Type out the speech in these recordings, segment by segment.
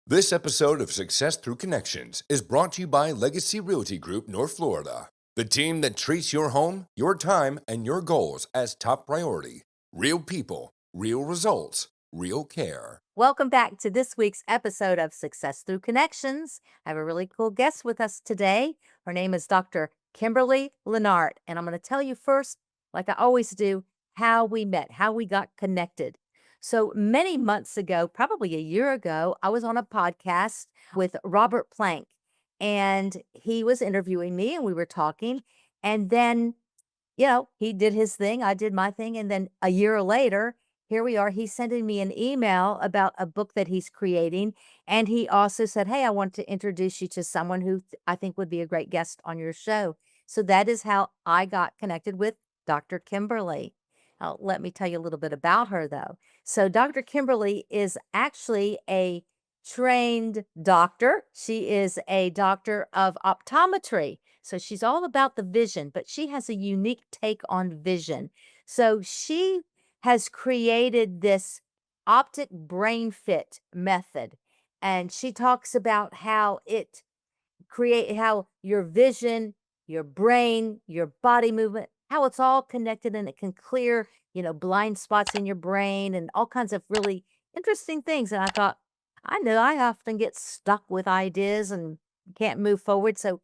This episode of Success Through Connections is brought to you by Legacy Realty Group, North Florida, the team that treats your home, your time, and your goals as top priority. Real people, real results, real care. Welcome back to this week's episode of Success Through Connections. I have a really cool guest with us today. Her name is Dr. Kimberly Linert, and I'm going to tell you first, like I always do, how we met, how we got connected. So many months ago, probably a year ago, I was on a podcast with Robert Plank, and he was interviewing me, and we were talking. And then he did his thing, I did my thing, and then a year later, here we are. He's sending me an email about a book that he's creating, and he also said, "Hey, I want to introduce you to someone who I think would be a great guest on your show." So that is how I got connected with Dr. Kimberly. Now, let me tell you a little bit about her, though. So Dr. Kimberly is actually a trained doctor. She is a doctor of optometry. So she's all about the vision, but she has a unique take on vision. So she has created this Optic Brain Fit Method, and she talks about how it create how your vision, your brain, your body movement, how it's all connected and it can clear, blind spots in your brain and all kinds of really interesting things. And I thought, I know I often get stuck with ideas and can't move forward. So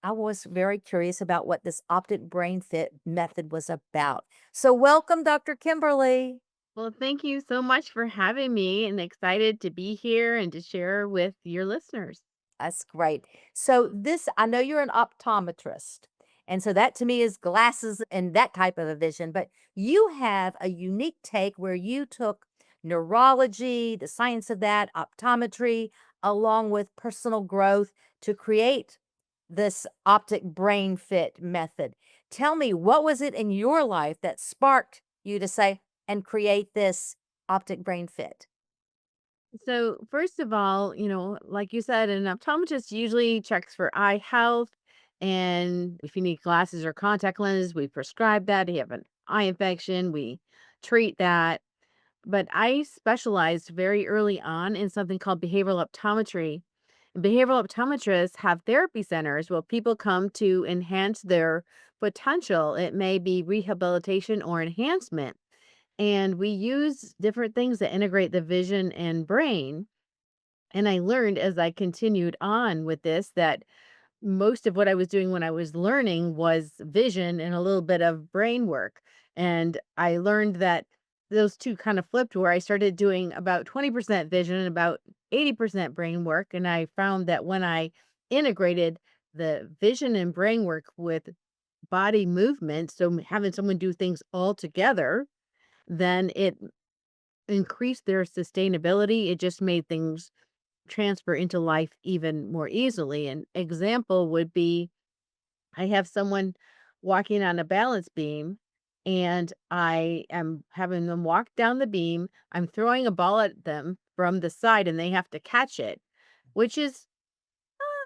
I was very curious about what this optic brain fit method was about. So welcome, Dr. Kimberly. Well, thank you so much for having me and excited to be here and to share with your listeners. That's great. So this, I know you're an optometrist. And so that to me is glasses and that type of a vision, but you have a unique take where you took neurology, the science of that, optometry, along with personal growth to create this optic brain fit method. Tell me, what was it in your life that sparked you to say and create this optic brain fit? So, first of all, like you said, an optometrist usually checks for eye health. And if you need glasses or contact lenses, we prescribe that. If you have an eye infection, we treat that. But I specialized very early on in something called behavioral optometry. And behavioral optometrists have therapy centers where people come to enhance their potential. It may be rehabilitation or enhancement. And we use different things that integrate the vision and brain. And I learned as I continued on with this that most of what I was doing when I was learning was vision and a little bit of brain work. And I learned that those two kind of flipped where I started doing about 20% vision and about 80% brain work. And I found that when I integrated the vision and brain work with body movement, so having someone do things all together, then it increased their sustainability. It just made things transfer into life even more easily. An example would be I have someone walking on a balance beam and I am having them walk down the beam. I'm throwing a ball at them from the side and they have to catch it, which is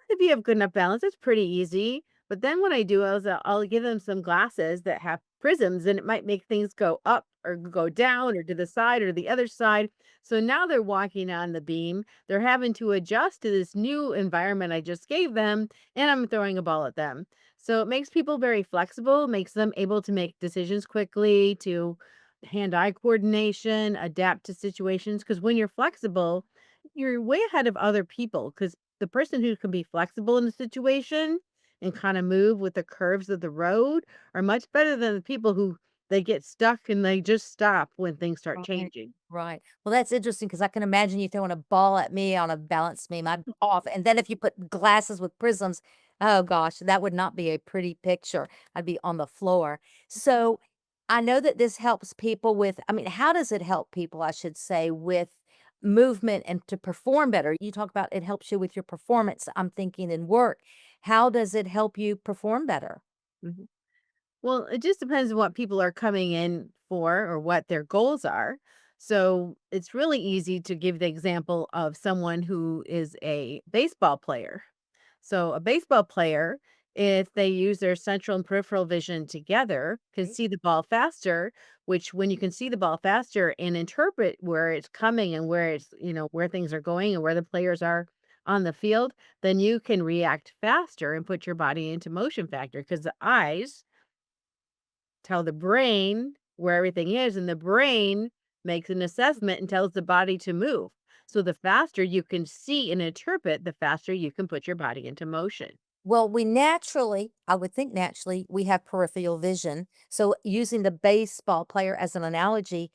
if you have good enough balance, it's pretty easy. But then what I do is I'll give them some glasses that have prisms and it might make things go up or go down or to the side or the other side. So now they're walking on the beam. They're having to adjust to this new environment I just gave them, and I'm throwing a ball at them. So it makes people very flexible, makes them able to make decisions quickly, to hand-eye coordination, adapt to situations. Because when you're flexible, you're way ahead of other people. Because the person who can be flexible in the situation and kind of move with the curves of the road are much better than the people who they get stuck and they just stop when things start Right. changing. Right. Well, that's interesting because I can imagine you throwing a ball at me on a balance beam. I'm off. And then if you put glasses with prisms, oh gosh, that would not be a pretty picture. I'd be on the floor. So I know that this helps people with, I mean, how does it help people, I should say, with movement and to perform better? You talk about it helps you with your performance. I'm thinking in work. How does it help you perform better? Mhm. Well, it just depends on what people are coming in for or what their goals are. So it's really easy to give the example of someone who is a baseball player. So a baseball player if they use their central and peripheral vision together, can Right. see the ball faster, which when you can see the ball faster and interpret where it's coming and where it's, where things are going and where the players are on the field, then you can react faster and put your body into motion factor because the eyes tell the brain where everything is, and the brain makes an assessment and tells the body to move. So the faster you can see and interpret, the faster you can put your body into motion. Well, we naturally, I would think naturally, we have peripheral vision. So using the baseball player as an analogy,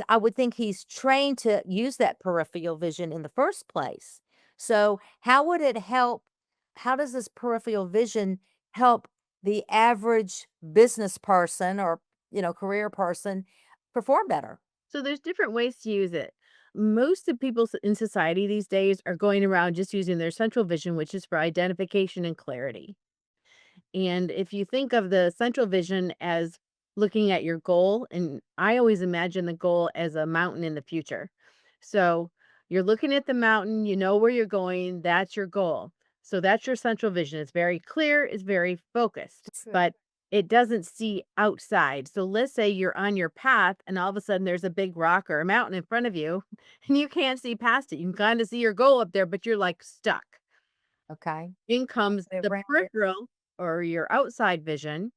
I would think he's trained to use that peripheral vision in the first place. So how would it help? How does this peripheral vision help the average business person or, career person perform better? So there's different ways to use it. Most of people in society these days are going around just using their central vision, which is for identification and clarity. And if you think of the central vision as looking at your goal, and I always imagine the goal as a mountain in the future. So you're looking at the mountain, you know where you're going, that's your goal. So that's your central vision. It's very clear, it's very focused, True. but it doesn't see outside. So let's say you're on your path and all of a sudden there's a big rock or a mountain in front of you and you can't see past it. You can kind of see your goal up there, but you're like stuck. Okay. In comes the Around it. peripheral or your outside vision,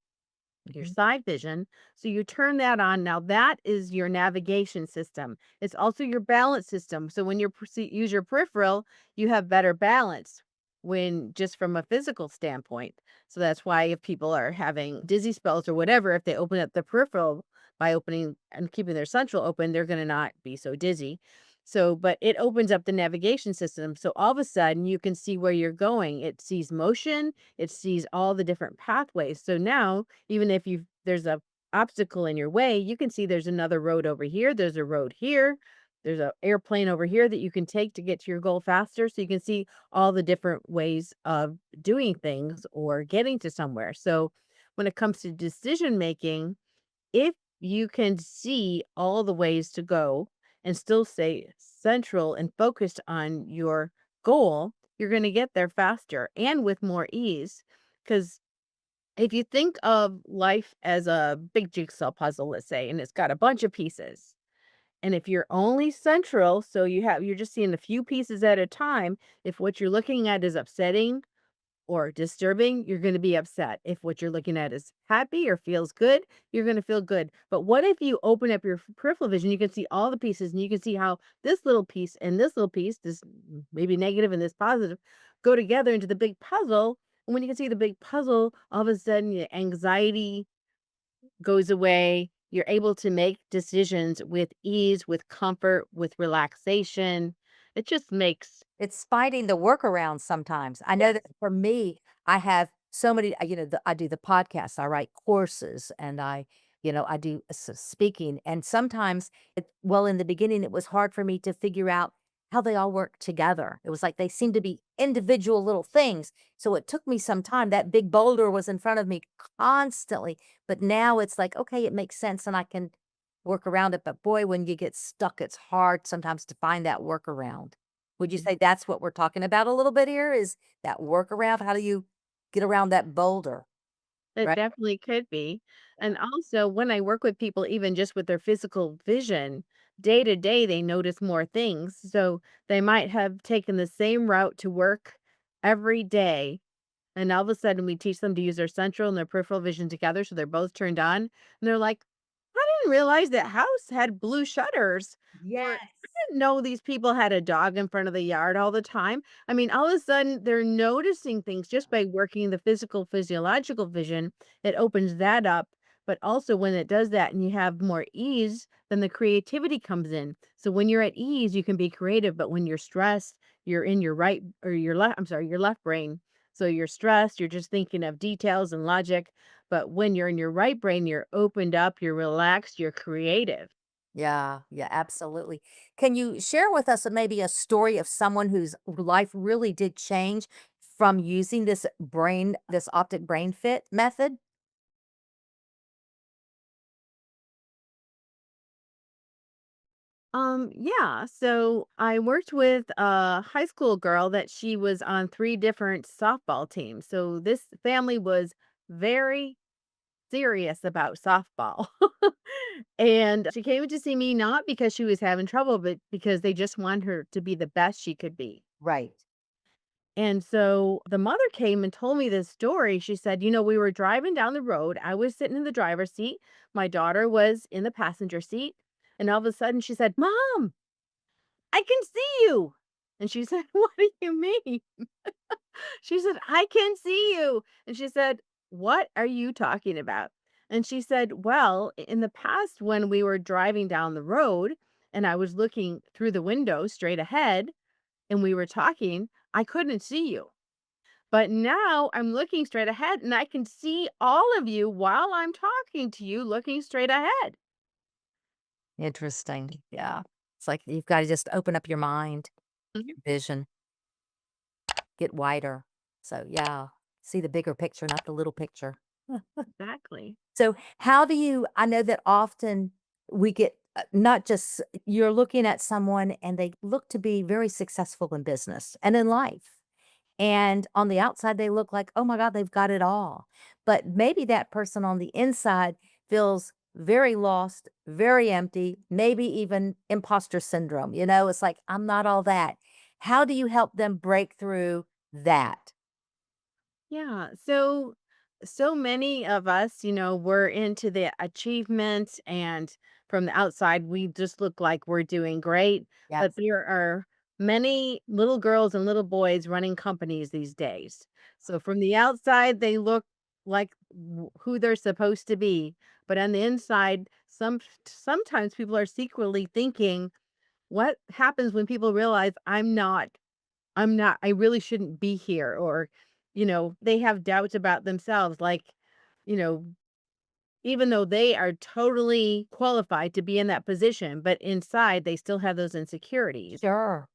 your Mhm. side vision. So you turn that on. Now that is your navigation system. It's also your balance system. So when you use your peripheral, you have better balance when just from a physical standpoint. So that's why if people are having dizzy spells or whatever, if they open up the peripheral by opening and keeping their central open, they're going to not be so dizzy. So, but it opens up the navigation system. So all of a sudden you can see where you're going. It sees motion, it sees all the different pathways. So now even if there's a obstacle in your way, you can see there's another road over here, there's a road here, there's a airplane over here that you can take to get to your goal faster, so you can see all the different ways of doing things or getting to somewhere. So when it comes to decision making, if you can see all the ways to go and still stay central and focused on your goal, you're going to get there faster and with more ease. Because if you think of life as a big jigsaw puzzle, let's say, and it's got a bunch of pieces, and if you're only central, so you're just seeing a few pieces at a time, if what you're looking at is upsetting or disturbing, you're going to be upset. If what you're looking at is happy or feels good, you're going to feel good. But what if you open up your peripheral vision? You can see all the pieces and you can see how this little piece and this little piece, this maybe negative and this positive, go together into the big puzzle. And when you can see the big puzzle, all of a sudden your anxiety goes away. You're able to make decisions with ease, with comfort, with relaxation. It just makes, It's finding the workaround sometimes. I know that yes. for me, I have so many, I do the podcast, I write courses, and I do speaking. And sometimes, well, in the beginning, it was hard for me to figure out how they all work together. It was like they seemed to be individual little things. So it took me some time. That big boulder was in front of me constantly. But now it's like, okay, it makes sense and I can work around it. But boy, when you get stuck, it's hard sometimes to find that workaround. Would you say that's what we're talking about a little bit here is that workaround? How do you get around that boulder, It right? definitely could be. And also, when I work with people, even just with their physical vision, day to day, they notice more things. So they might have taken the same route to work every day. And all of a sudden, we teach them to use their central and their peripheral vision together. So they're both turned on. And they're like, I didn't realize that house had blue shutters. Or I Yes. didn't know these people had a dog in front of the yard all the time. I mean, all of a sudden they're noticing things just by working the physical, physiological vision. It opens that up. But also, when it does that and you have more ease, then the creativity comes in. So when you're at ease, you can be creative. But when you're stressed, you're in your right or your left, I'm sorry, your left brain. So you're stressed, you're just thinking of details and logic. But when you're in your right brain, you're opened up, you're relaxed, you're creative. Yeah, yeah, absolutely. Can you share with us maybe a story of someone whose life really did change from using this optic brain fit method? Yeah. So I worked with a high school girl that she was on three different softball teams. So this family was very serious about softball. And she came to see me not because she was having trouble, but because they just want her to be the best she could be. Right. And so the mother came and told me this story. She said, we were driving down the road. I was sitting in the driver's seat. My daughter was in the passenger seat. And all of a sudden she said, Mom, I can see you. And she said, What do you mean? She said, I can see you. And she said, What are you talking about? And she said, Well, in the past, when we were driving down the road and I was looking through the window straight ahead and we were talking, I couldn't see you. But now I'm looking straight ahead and I can see all of you while I'm talking to you looking straight ahead. Interesting. Yeah. It's like you've got to just open up your mind, Mhm. your vision, get wider. So, yeah, see the bigger picture, not the little picture. Exactly. So, how do you I know that often we get not just you're looking at someone and they look to be very successful in business and in life. And on the outside, they look like, oh my God, they've got it all. But maybe that person on the inside feels very lost, very empty, maybe even imposter syndrome. It's like, I'm not all that. How do you help them break through that? Yeah. So many of us, we're into the achievements and from the outside we just look like we're doing great, but Yes. there are many little girls and little boys running companies these days. So from the outside they look like who they're supposed to be, but on the inside sometimes people are secretly thinking, what happens when people realize I really shouldn't be here, or, they have doubts about themselves, like, you know, even though they are totally qualified to be in that position, but inside they still have those insecurities. Sure.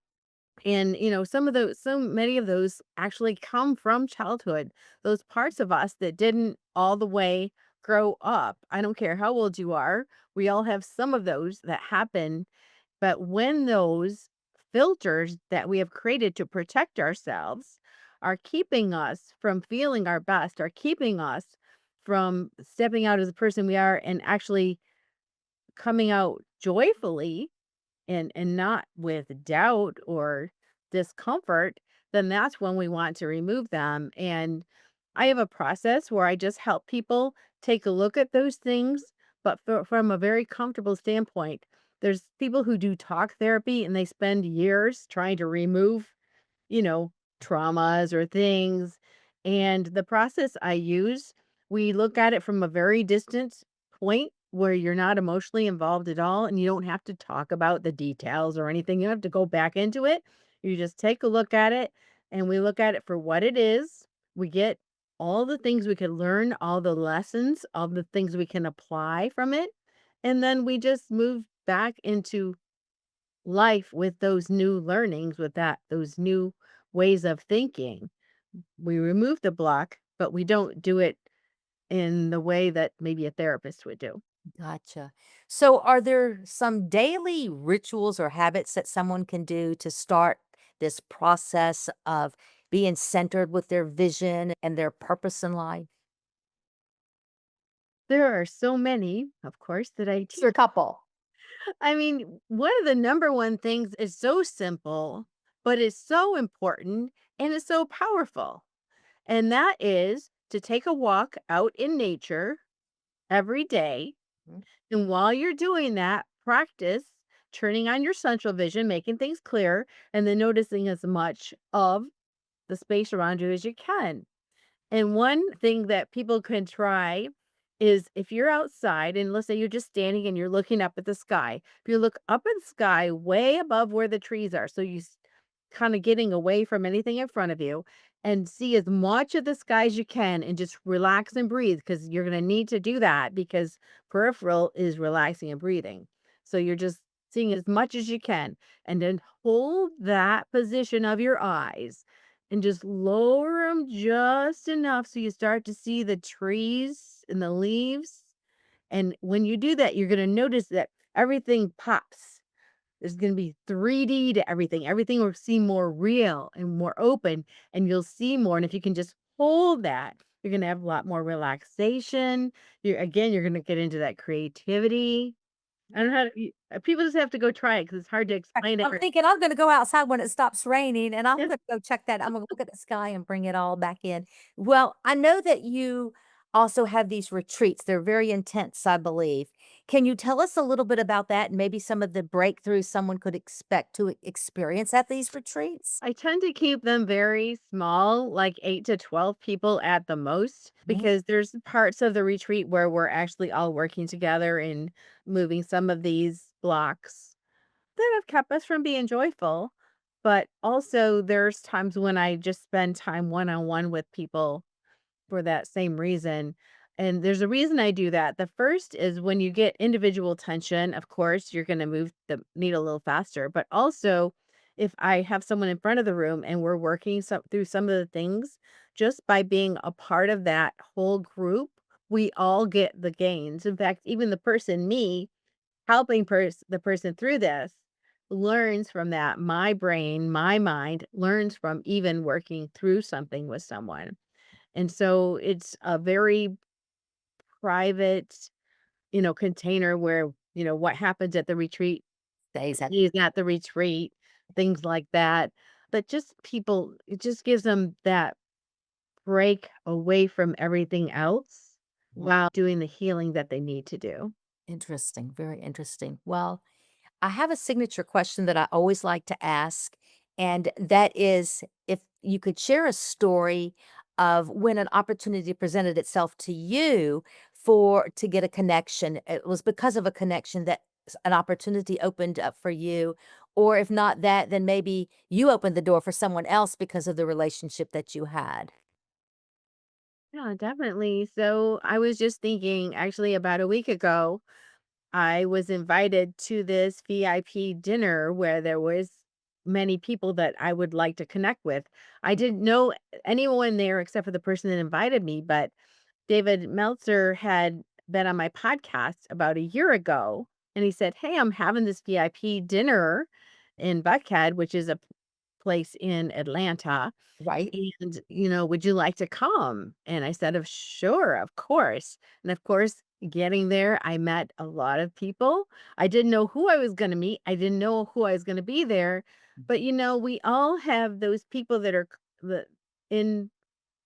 And, so many of those actually come from childhood, those parts of us that didn't all the way grow up. I don't care how old you are. We all have some of those that happen, but when those filters that we have created to protect ourselves are keeping us from feeling our best, are keeping us from stepping out as the person we are and actually coming out joyfully and not with doubt or discomfort, then that's when we want to remove them. And I have a process where I just help people take a look at those things, but from a very comfortable standpoint. There's people who do talk therapy and they spend years trying to remove, you know, traumas or things. And the process I use, we look at it from a very distant point where you're not emotionally involved at all and you don't have to talk about the details or anything. You don't have to go back into it. You just take a look at it and we look at it for what it is. We get all the things we can learn, all the lessons, all the things we can apply from it. And then we just move back into life with those new learnings, with those new ways of thinking. We remove the block, but we don't do it in the way that maybe a therapist would do. Gotcha. So, are there some daily rituals or habits that someone can do to start this process of being centered with their vision and their purpose in life? There are so many, of course, that I Just a teach. couple. I mean, one of the number one things is so simple, but it's so important and it's so powerful. And that is to take a walk out in nature every day. Mhm. And while you're doing that, practice turning on your central vision, making things clear, and then noticing as much of the space around you as you can. And one thing that people can try is if you're outside and let's say you're just standing and you're looking up at the sky, if you look up at the sky way above where the trees are, so you kind of getting away from anything in front of you and see as much of the sky as you can and just relax and breathe because you're going to need to do that because peripheral is relaxing and breathing. So you're just seeing as much as you can and then hold that position of your eyes and just lower them just enough so you start to see the trees and the leaves. And when you do that, you're going to notice that everything pops. There's going to be 3D to everything. Everything will seem more real and more open, and you'll see more. And if you can just hold that, you're going to have a lot more relaxation. You're going to get into that creativity. I don't know how to, people just have to go try it because it's hard to explain it. I'm thinking I'm gonna go outside when it stops raining, and I'm Yes, gonna go check that. I'm gonna look at the sky and bring it all back in. Well, I know that you also have these retreats. They're very intense, I believe. Can you tell us a little bit about that and maybe some of the breakthroughs someone could expect to experience at these retreats? I tend to keep them very small, like 8 to 12 people at the most, Mhm. because there's parts of the retreat where we're actually all working together and moving some of these blocks that have kept us from being joyful. But also, there's times when I just spend time one on one with people for that same reason. And there's a reason I do that. The first is when you get individual tension, of course, you're going to move the needle a little faster. But also, if I have someone in front of the room and we're working through some of the things, just by being a part of that whole group, we all get the gains. In fact, even the person, me, helping the person through this, learns from that. My brain, my mind learns from even working through something with someone. And so it's a very private, container where, what happens at the retreat Days at stays at the retreat, things like that. But just people, it just gives them that break away from everything else while doing the healing that they need to do. Interesting, very interesting. Well, I have a signature question that I always like to ask, and that is if you could share a story of when an opportunity presented itself to you for to get a connection. It was because of a connection that an opportunity opened up for you, or if not that, then maybe you opened the door for someone else because of the relationship that you had. Yeah, definitely. So I was just thinking actually about a week ago, I was invited to this VIP dinner where there was many people that I would like to connect with. I didn't know anyone there except for the person that invited me, but David Meltzer had been on my podcast about a year ago, and he said, "Hey, I'm having this VIP dinner in Buckhead, which is a place in Atlanta. Right? And, would you like to come?" And I said, "Of sure, of course." And of course, getting there, I met a lot of people. I didn't know who I was going to meet. I didn't know who I was going to be there. But we all have those people that are the in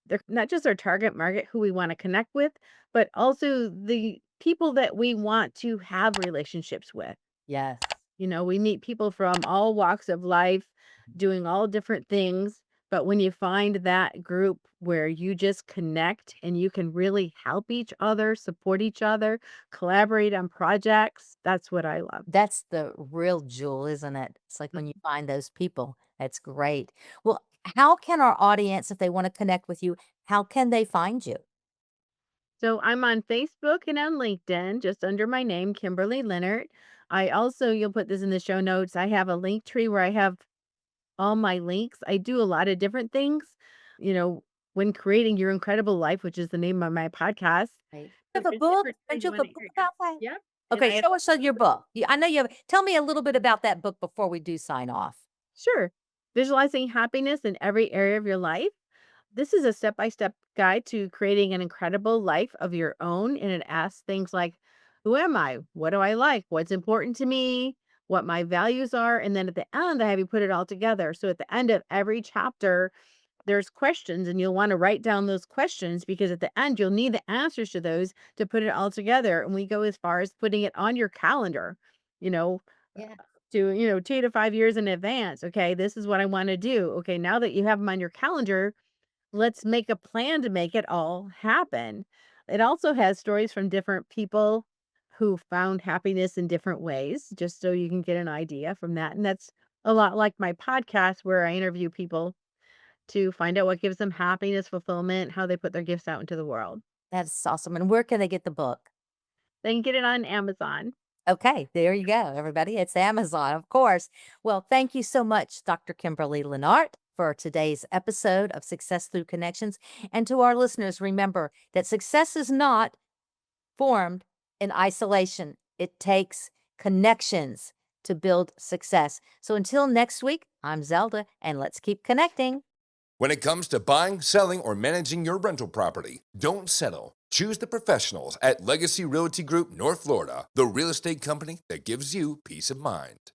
they're not just our target market who we want to connect with, but also the people that we want to have relationships with. Yes. We meet people from all walks of life doing all different things. But when you find that group where you just connect and you can really help each other, support each other, collaborate on projects, that's what I love. That's the real jewel, isn't it? It's like when you find those people. That's great. Well, how can our audience, if they want to connect with you, how can they find you? So I'm on Facebook and on LinkedIn, just under my name, Kimberly Linert. I also, you'll put this in the show notes. I have a link tree where I have all my links. I do a lot of different things, you know, when creating your incredible life, which is the name of my podcast. Right. You So have a there's book? different Don't things you you have a want to book hear. about that? Yep. And Okay, I have, show us your book. I know you have. Tell me a little bit about that book before we do sign off. sure, visualizing happiness in every area of your life. This is a step by step guide to creating an incredible life of your own. And it asks things like, who am I? What do I like? What's important to me? What my values are. And then at the end, I have you put it all together. So at the end of every chapter, there's questions, and you'll want to write down those questions because at the end, you'll need the answers to those to put it all together. And we go as far as putting it on your calendar, you know, Yeah. to, 2 to 5 years in advance. Okay, this is what I want to do. Okay, now that you have them on your calendar, let's make a plan to make it all happen. It also has stories from different people who found happiness in different ways, just so you can get an idea from that. And that's a lot like my podcast, where I interview people to find out what gives them happiness, fulfillment, how they put their gifts out into the world. That's awesome. And where can they get the book? They can get it on Amazon. Okay, there you go, everybody. It's Amazon, of course. Well, thank you so much, Dr. Kimberly Linart, for today's episode of Success Through Connections. And to our listeners, remember that success is not formed in isolation. It takes connections to build success. So until next week, I'm Zelda, and let's keep connecting. When it comes to buying, selling, or managing your rental property, don't settle. Choose the professionals at Legacy Realty Group North Florida, the real estate company that gives you peace of mind.